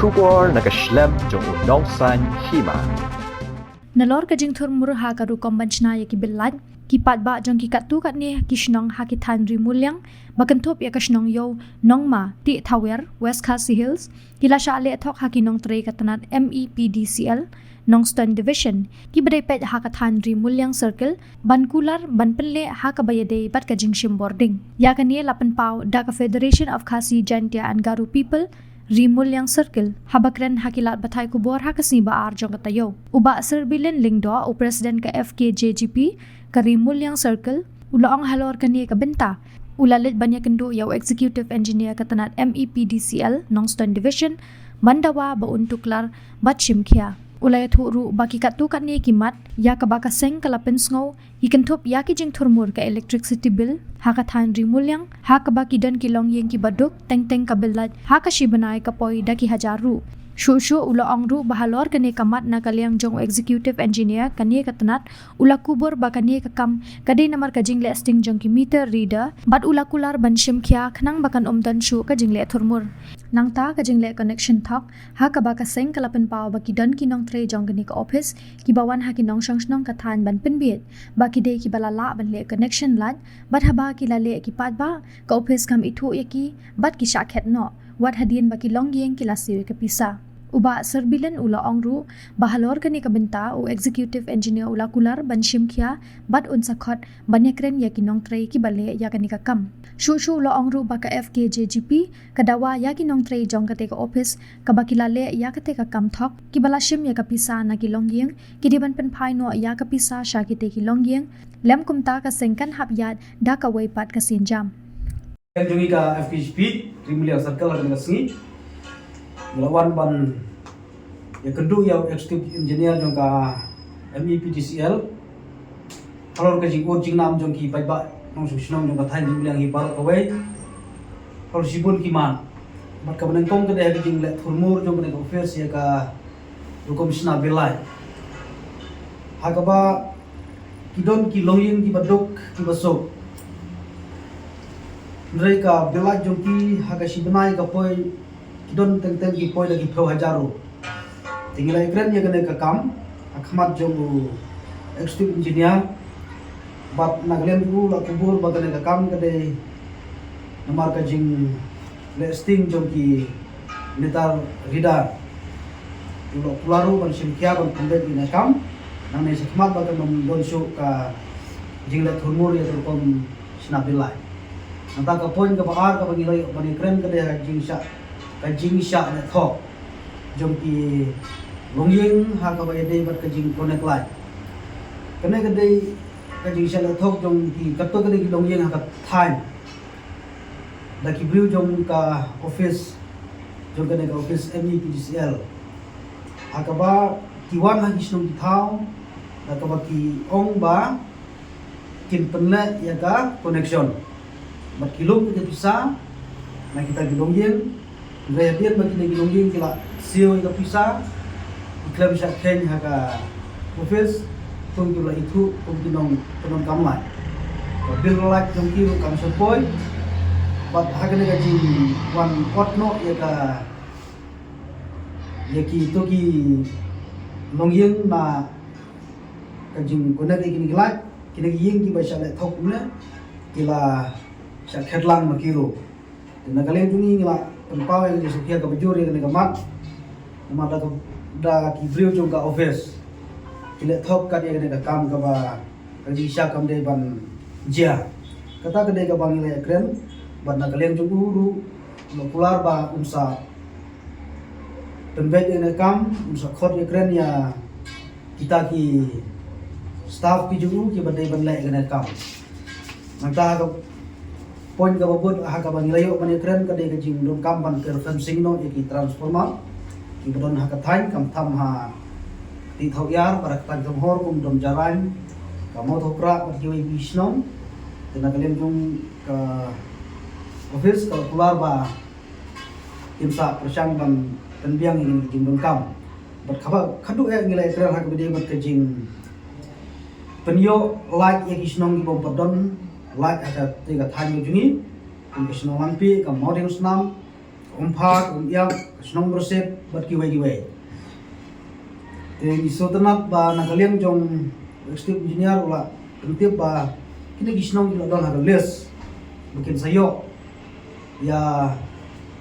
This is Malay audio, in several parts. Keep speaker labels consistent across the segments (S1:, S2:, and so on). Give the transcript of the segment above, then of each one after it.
S1: Shubor nakaslem jong unongsan hima.
S2: Nalor ka jing thur murha ka ru kombanchna ya ki bilad ki patba jong ki katu kat ni kishnong ha ki than ri mulyang bakantop ya kashnong yo nongma ti thawer West Khasi Hills kila shale thok ha ki nong tre katanat MEPDCL Nongston Division ki badai pet ha ka than ri mulyang circle bankular banpenle ha ka bayade bat ka jingshim boarding ya ka ni lapan pau da ka Federation of Khasi Jantia and Garu people Rimulyang Circle, habakren hakilat batay kubor hakasni ba arjong katayo. Uba serbilen lingdo o President ka FKJGP ka Rimulyang Circle, ulaong halor kani ka benta. Ulalit banya kendo yaw Executive Engineer katanat MEPDCL, Nongston Division, mandawa ba untuklar bat shimkya. Ulayat huru baki katu kani kimat, ya ka baka seng kalapin sngaw, ikantup ya ki jing turmur ka electricity bill, haka than rimulyang, haka baki dan kilong yang ki baduk, teng-teng ka bilad, haka shibanay ka poy daki hajaru. Shushu ula ongru bahalor kani kamat na kaliang jong Executive Engineer kani katanat, ula kubur ba kani kakam, kadai namar ka jing listing jong ki meter reader, bat ula kular ban shimkya kanang bakan umdan shu ka jing le turmur. Nang ta ka jing le connection thok, haka baka seng kalapan pao baki dan kinong tre jong kani ka office, ki bawan ha kinong shangnong ka than ban pinbiet, baki day ki balala ban le connection lad, bat haba ki lale ki patba, ka office kam itu yaki, bat ki shakhet no, wat hadien baki longyeng ki lasiwi ka pisa. Uba serbilan ula ongru bahalor kani kabenta o Executive Engineer ula kular ban shimkya bat unsakot banyakren ya kinong tre ki bale ya kani kakam. Shushu ula ongru baka FKJGP kadawa ya kinong tre jong kate ka office kabakilale ya kate kakam thok ki bala shim ya kapisa na kilongyeng kidiban penpai no ya kapisa sha kite kilongyeng lem kumta ka sengkan habyat da ka weipat ka sinjam.
S3: Jungi ka FKJP Rimulyang Circle ada ngasngi melawan ban ya kedua ya Executive Engineer jong ka MEPDCL kalau ka jing jing nam jong ki pai ba nong su snong jong ka thai Rimulyang hi bar ka wei kalau sibun ki man bat ka beneng tong ka de jing le thurmur jong ka office ya ka komishna belai ha ka ba kidon ki longyin ki baduk ki basok mereka belai jong ki ha ka sibenai ka poi don teng-teng ki poi lagi pro hajaru tinggal ekran ya kena kakam akmat jong Executive Engineer bat naglen ku la kubur bagane kakam kade namar ka jing listing jong ki netar ridar ulo pularu ban simkia ban pembet ni nakam nang ne sakmat bagan don syu ka jing la thurmur ya terkom sinabilai nanta ka poin ka baar ka bagi lai ban ekran kade jing kajing sya na thok jom ki longyeng ha ka ba yade bat kajing connect lai kane kade kajing sya na thok jom ki katto kade ki longyeng ha ka time da ki briu jom ka office jom kane ka office MEPDCL ha ka ba ki wan ha kisnong ki thau da ka ba ki ong ba kin penle ya ka connection bat kilom ke bisa na kita ki longyeng Rehadian bagi negeri longging kila siu ika pisa iklam syak ken haka office tung kila itu kinong penon kamlai bil like jong kiru kam sepoi bat haka nega jing wan otno yaki itu ki longging na kajing konek iki nilai kina ying ki basya le thok ne kila syak headlang makiru na kalian tungi ngila penpau yang disukia ke bejur yang kena mat nama da ki brio jong ka office kile thok ka dia kena kam ka ba kaji sya kam de ban jia kata kede ka bang ile kren ban na kalian jong uru no kular ba umsa pembet yang kam umsa khot ye kren ya kita ki staff ki jong ki ban de ban le kena kam manta ka poin ka babut ha ka bangilayo man ekran ka de ka jing don kam ban ter fencing no ki transformer ki don ha ka thain kam tham ha ti thau yar barak tan kam hor kum dom jaran ka mo thokra ka jiwi bisnom tena kalian jung ka office ka keluar ba imsa persang ban penbiang ini jing don kam bat khaba khadu e ngilai ekran ha ka bede bat ka jing penyo like ya kisnom ki bom padon like ada tiga tanya jungi, kisno lampi, kam modern senam, Ompak yang senong bersep buat kiwai. Jadi sotenat ba nakaliang jong executive engineer ula kentip ba kini gisnong gila dong hagalis bikin sayo ya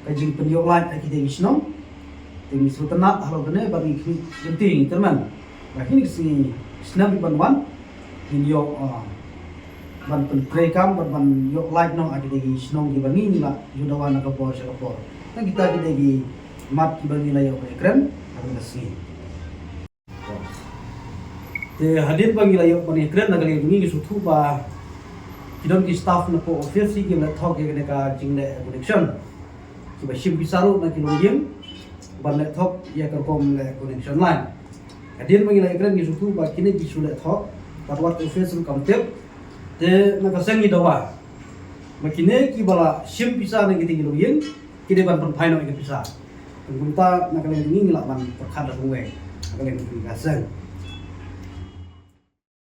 S3: kajing penyo lain kita gisnong. Jadi sotenat halo kene bagi genting teman. Bah kini si senang dibanwan ini yo ban penprekam ban yo lain nong kita gisnong dibangi lah judawan nakapor sekapor. Nah kita di mat bagi layak keren harus kasih. Te hadir bagi layak keren naga lagi ni suatu ba kita di staff na po office si kita talk ya ka jingde connection. Kita ship bisaru na kilogim ban le talk ya ka kom le connection line. Hadir bagi layak keren ni suatu ba kini di sudah talk patwat office ru kamtep te naga sengi dawa. Makine ki bala ship bisa na kita kilogim kita ban perpaino yang bisa. Kita nak kalian ini ngelak ban perkara sungai, kalian ini kasih.